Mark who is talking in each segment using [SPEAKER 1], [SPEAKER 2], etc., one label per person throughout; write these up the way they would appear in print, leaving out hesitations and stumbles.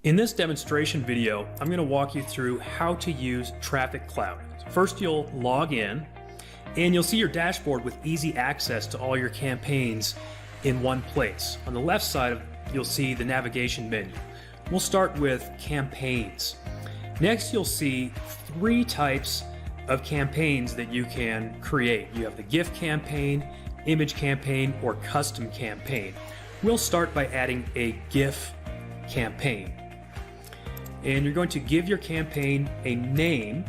[SPEAKER 1] In this demonstration video, I'm going to walk you through how to use TrafficCloud. First, you'll log in and you'll see your dashboard with easy access to all your campaigns in one place. On the left side, you'll see the navigation menu. We'll start with campaigns. Next, you'll see three types of campaigns that you can create. You have the GIF campaign, image campaign, or custom campaign. We'll start by adding a GIF campaign. And you're going to give your campaign a name.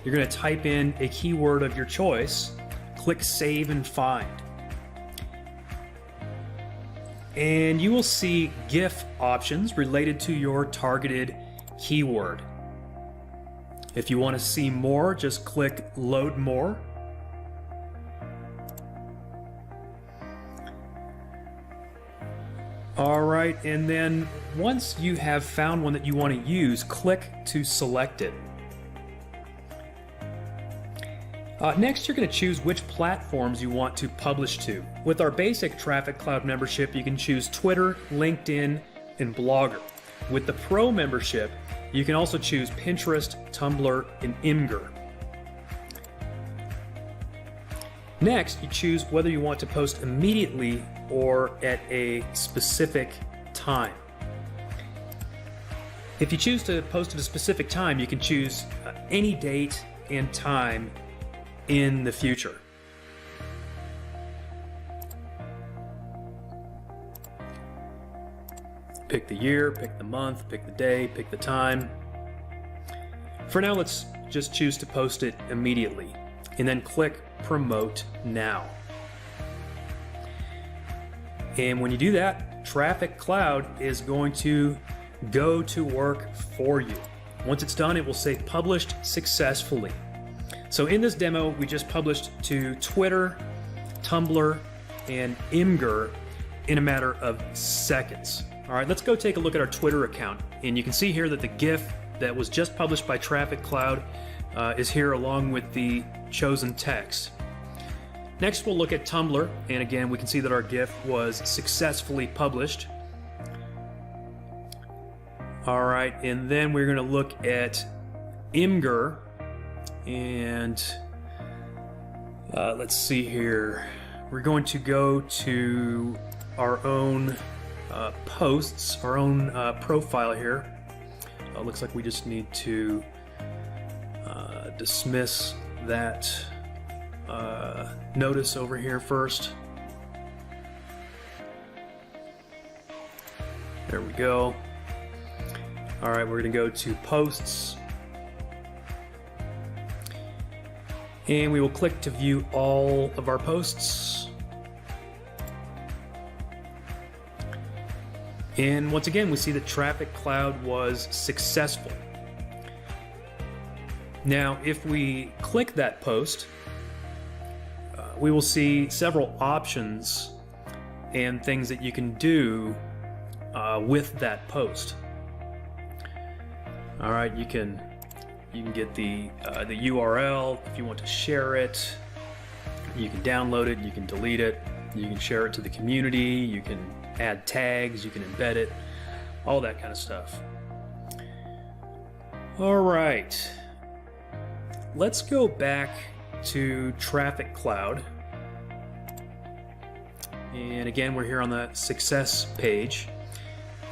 [SPEAKER 1] You're going to type in a keyword of your choice, click Save and Find. And you will see GIF options related to your targeted keyword. If you want to see more, just click Load More. Alright, and then once you have found one that you want to use, click to select it. Next, you're going to choose which platforms you want to publish to. With our basic TrafficCloud membership, you can choose Twitter, LinkedIn, and Blogger. With the Pro membership, you can also choose Pinterest, Tumblr, and Imgur. Next, you choose whether you want to post immediately or at a specific time. If you choose to post at a specific time, you can choose any date and time in the future. Pick the year, pick the month, pick the day, pick the time. For now, let's just choose to post it immediately, and then click Promote Now. And when you do that, TrafficCloud is going to go to work for you. Once it's done, it will say Published Successfully. So in this demo, we just published to Twitter, Tumblr, and Imgur in a matter of seconds. All right, let's go take a look at our Twitter account. And you can see here that the GIF that was just published by TrafficCloud is here along with the chosen text. Next, we'll look at Tumblr, and again, we can see that our GIF was successfully published. All right, and then we're going to look at Imgur, and let's see here. We're going to go to our own posts, our own profile here. Looks like we just need to dismiss that notice over here first. There we go. All right, we're going to go to posts, and we will click to view all of our posts. And once again, we see that TrafficCloud was successful. Now, if we click that post, we will see several options and things that you can do with that post. All right, you can get the URL if you want to share it. You can download it. You can delete it. You can share it to the community. You can add tags. You can embed it. All that kind of stuff. All right, let's go back to TrafficCloud, and again we're here on the success page,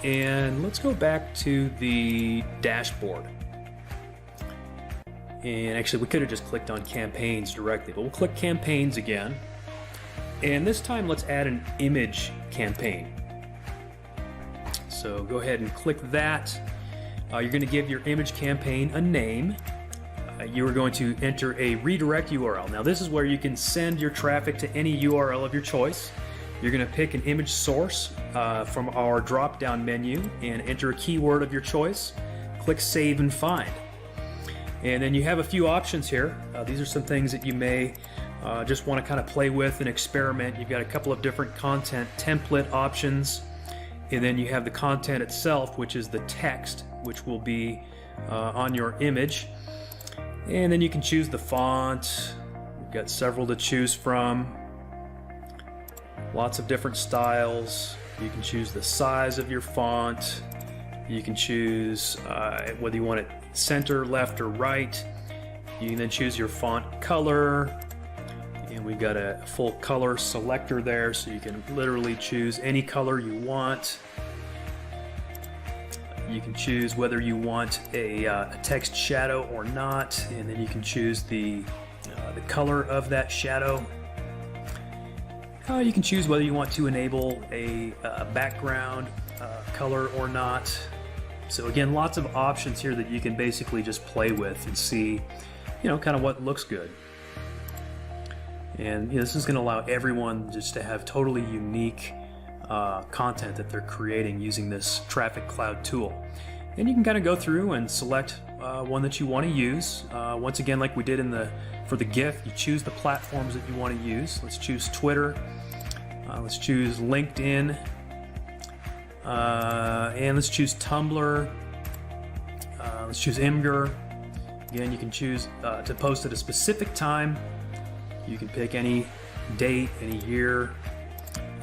[SPEAKER 1] and let's go back to the dashboard. And actually we could have just clicked on campaigns directly, but we'll click campaigns again, and this time let's add an image campaign. So go ahead and click that. You're going to give your image campaign a name. You are going to enter a redirect URL. Now this is where you can send your traffic to any URL of your choice. You're going to pick an image source from our drop-down menu and enter a keyword of your choice. Click Save and Find. And then you have a few options here. These are some things that you may just want to kind of play with and experiment. You've got a couple of different content template options, and then you have the content itself, which is the text, which will be on your image. And then you can choose the font. We've got several to choose from. Lots of different styles. You can choose the size of your font. You can choose whether you want it center, left, or right. You can then choose your font color, and we've got a full color selector there, so you can literally choose any color you want. You can choose whether you want a text shadow or not, and then you can choose the color of that shadow. You can choose whether you want to enable a background color or not. So again, lots of options here that you can basically just play with and see, kind of what looks good. And this is going to allow everyone just to have totally unique content that they're creating using this TrafficCloud tool. And you can kind of go through and select one that you want to use. Once again, like we did for the GIF, you choose the platforms that you want to use. Let's choose Twitter. Let's choose LinkedIn. And let's choose Tumblr. Let's choose Imgur. Again, you can choose to post at a specific time. You can pick any date, any year,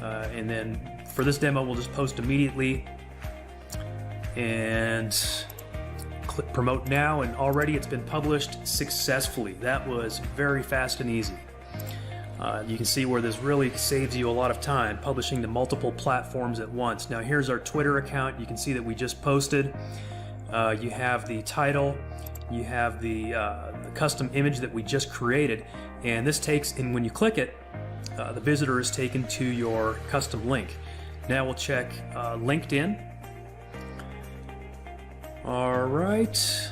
[SPEAKER 1] and then for this demo, we'll just post immediately and click promote now, and already it's been published successfully. That was very fast and easy. You can see where this really saves you a lot of time, publishing to multiple platforms at once. Now here's our Twitter account. You can see that we just posted. You have the title, you have the custom image that we just created, and this takes, and when you click it, the visitor is taken to your custom link. Now we'll check LinkedIn. All right.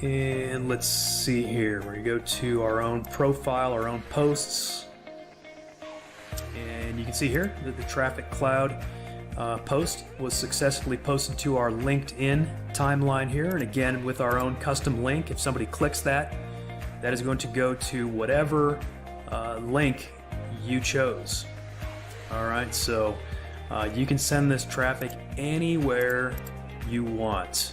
[SPEAKER 1] And let's see here. We're going to go to our own profile, our own posts. And you can see here that the TrafficCloud post was successfully posted to our LinkedIn timeline here. And again, with our own custom link, if somebody clicks that, that is going to go to whatever link you chose. All right, so you can send this traffic anywhere you want.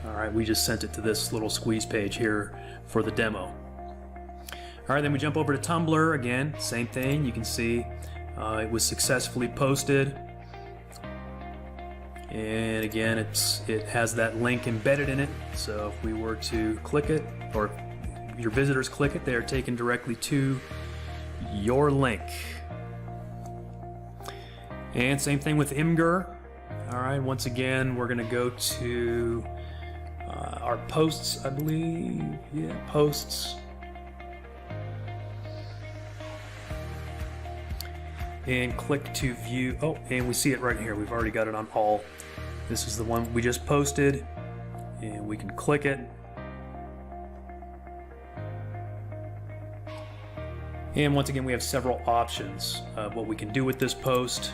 [SPEAKER 1] All right, we just sent it to this little squeeze page here for the demo. All right, then we jump over to Tumblr. Again, same thing. You can see it was successfully posted. And again, it has that link embedded in it. So if we were to click it, or your visitors click it, they are taken directly to your link. And same thing with Imgur. All right, once again, we're going to go to our posts, I believe. Yeah, posts. And click to view. Oh, and we see it right here. We've already got it on all. This is the one we just posted, and we can click it. And once again, we have several options of what we can do with this post.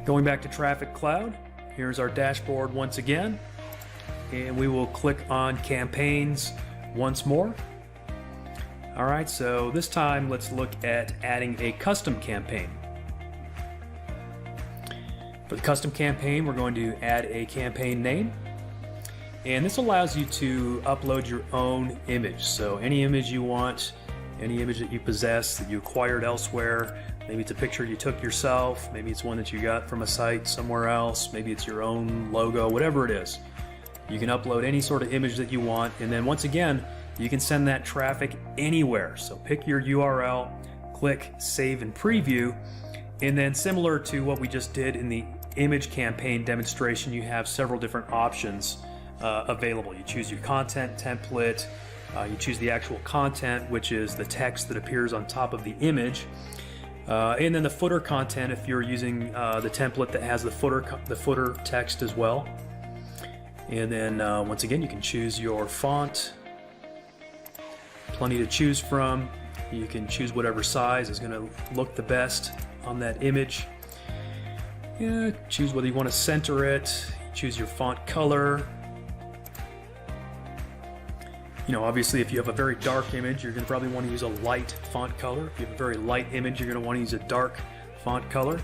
[SPEAKER 1] Going back to TrafficCloud, here's our dashboard once again, and we will click on campaigns once more. All right, so this time let's look at adding a custom campaign. For the custom campaign, we're going to add a campaign name, and this allows you to upload your own image. So any image you want, any image that you possess that you acquired elsewhere. Maybe it's a picture you took yourself, maybe it's one that you got from a site somewhere else, maybe it's your own logo, whatever it is. You can upload any sort of image that you want, and then once again, you can send that traffic anywhere. So pick your URL, click Save and Preview, and then similar to what we just did in the image campaign demonstration, you have several different options available. You choose your content template, you choose the actual content, which is the text that appears on top of the image. And then the footer content, if you're using the template that has the footer text as well. And then once again, you can choose your font. Plenty to choose from. You can choose whatever size is going to look the best on that image. Yeah, choose whether you want to center it. Choose your font color. Obviously, if you have a very dark image, you're going to probably want to use a light font color. If you have a very light image, you're going to want to use a dark font color.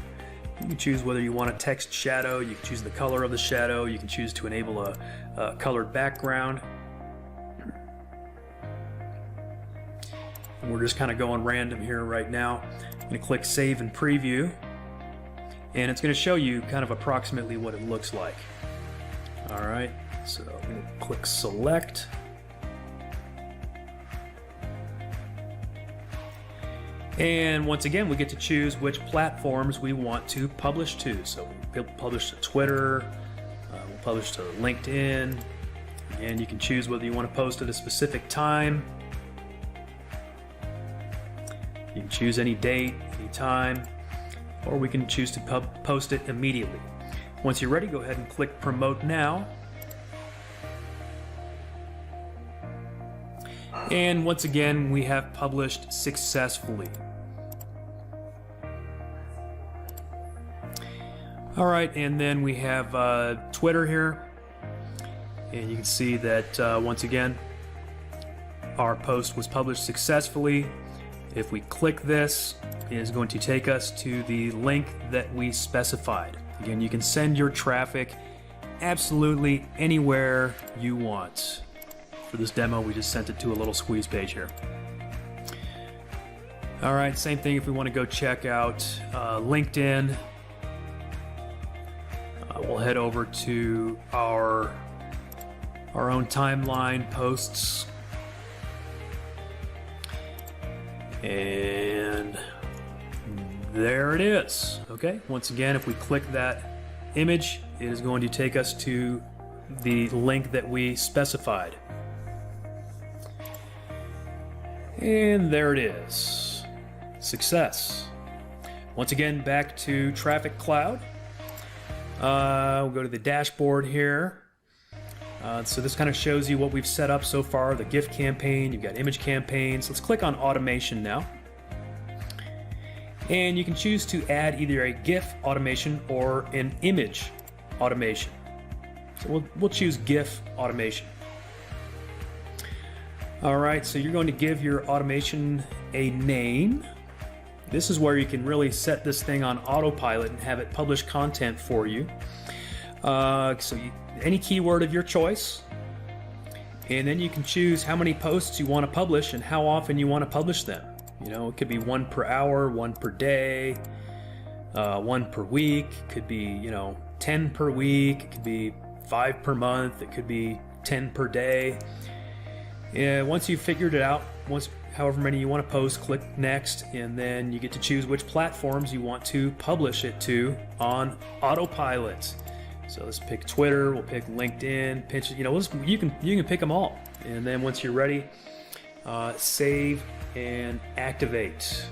[SPEAKER 1] You can choose whether you want a text shadow. You can choose the color of the shadow. You can choose to enable a colored background. We're just kind of going random here right now. I'm going to click Save and Preview, and it's going to show you kind of approximately what it looks like. All right, so I'm going to click Select. And once again, we get to choose which platforms we want to publish to. So we'll publish to Twitter, we'll publish to LinkedIn, and you can choose whether you want to post at a specific time. You can choose any date, any time, or we can choose to post it immediately. Once you're ready, go ahead and click Promote Now. And once again, we have published successfully. All right, and then we have Twitter here. And you can see that once again, our post was published successfully. If we click this, it is going to take us to the link that we specified. Again, you can send your traffic absolutely anywhere you want. For this demo, we just sent it to a little squeeze page here. All right, same thing if we want to go check out LinkedIn. We'll head over to our own timeline posts. And there it is. Okay, once again, if we click that image, it is going to take us to the link that we specified. And there it is. Success. Once again, back to TrafficCloud. We'll go to the dashboard here. So this kind of shows you what we've set up so far, the GIF campaign, you've got image campaigns. Let's click on automation now. And you can choose to add either a GIF automation or an image automation. So we'll choose GIF automation. All right, so you're going to give your automation a name. This is where you can really set this thing on autopilot and have it publish content for you. Any keyword of your choice, and then you can choose how many posts you want to publish and how often you want to publish them. You know, it could be 1 per hour, 1 per day, 1 per week. It could be 10 per week. It could be 5 per month. It could be 10 per day. Once you've figured it out, however many you want to post, click Next, and then you get to choose which platforms you want to publish it to on autopilot. So let's pick Twitter, we'll pick LinkedIn, Pinterest, you can pick them all. And then once you're ready, save and activate.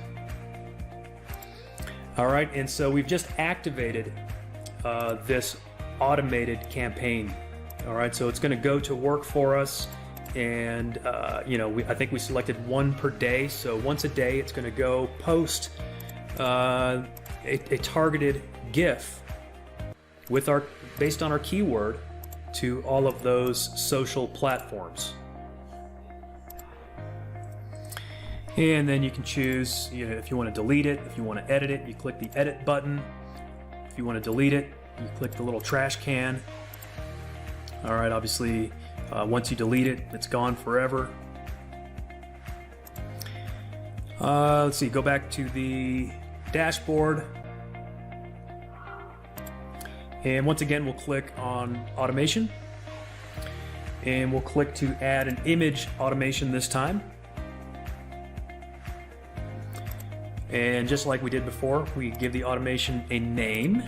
[SPEAKER 1] All right, and so we've just activated this automated campaign. All right, so it's going to go to work for us. And I think we selected 1 per day. So once a day, it's going to go post a targeted GIF based on our keyword to all of those social platforms. And then you can choose, if you want to delete it, if you want to edit it, you click the edit button. If you want to delete it, you click the little trash can. All right, obviously, once you delete it, it's gone forever. Let's see, go back to the dashboard. And once again, we'll click on automation. And we'll click to add an image automation this time. And just like we did before, we give the automation a name.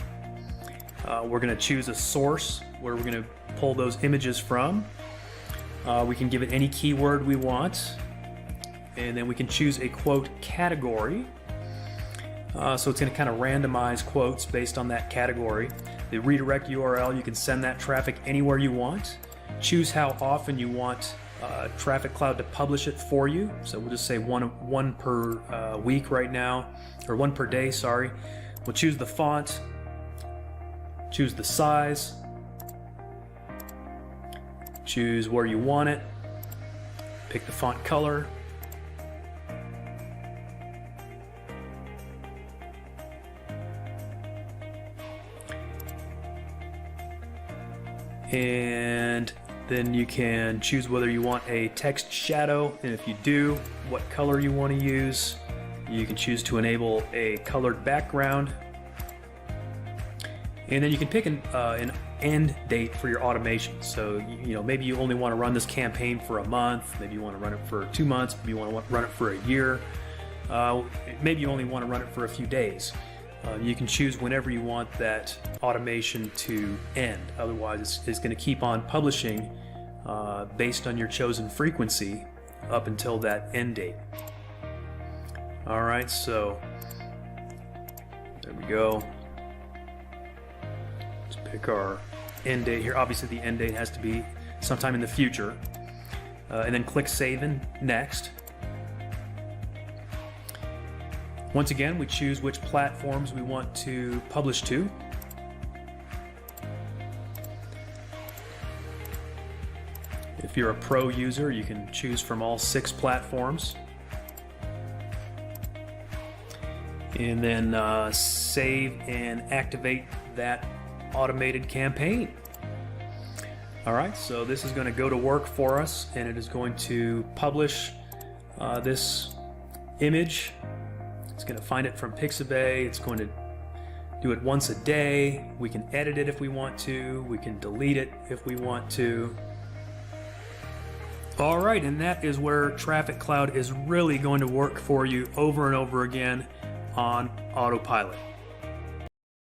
[SPEAKER 1] We're going to choose a source where we're going to pull those images from. We can give it any keyword we want. And then we can choose a quote category. So it's going to kind of randomize quotes based on that category. The redirect URL, you can send that traffic anywhere you want. Choose how often you want TrafficCloud to publish it for you. So we'll just say one per week right now, or 1 per day, sorry. We'll choose the font, choose the size, choose where you want it, pick the font color, and Then you can choose whether you want a text shadow, and if you do, what color you want to use. You can choose to enable a colored background. And then you can pick an end date for your automation. So, maybe you only want to run this campaign for a month, maybe you want to run it for 2 months, maybe you want to run it for a year, maybe you only want to run it for a few days. You can choose whenever you want that automation to end. Otherwise, it's going to keep on publishing based on your chosen frequency up until that end date. All right, so there we go. Let's pick our end date here. Obviously, the end date has to be sometime in the future. And then click Save and Next. Once again, we choose which platforms we want to publish to. If you're a pro user, you can choose from all 6 platforms. And then save and activate that automated campaign. All right, so this is going to go to work for us, and it is going to publish this image. It's going to find it from Pixabay. It's going to do it once a day. We can edit it if we want to. We can delete it if we want to. All right, and that is where TrafficCloud is really going to work for you over and over again on autopilot.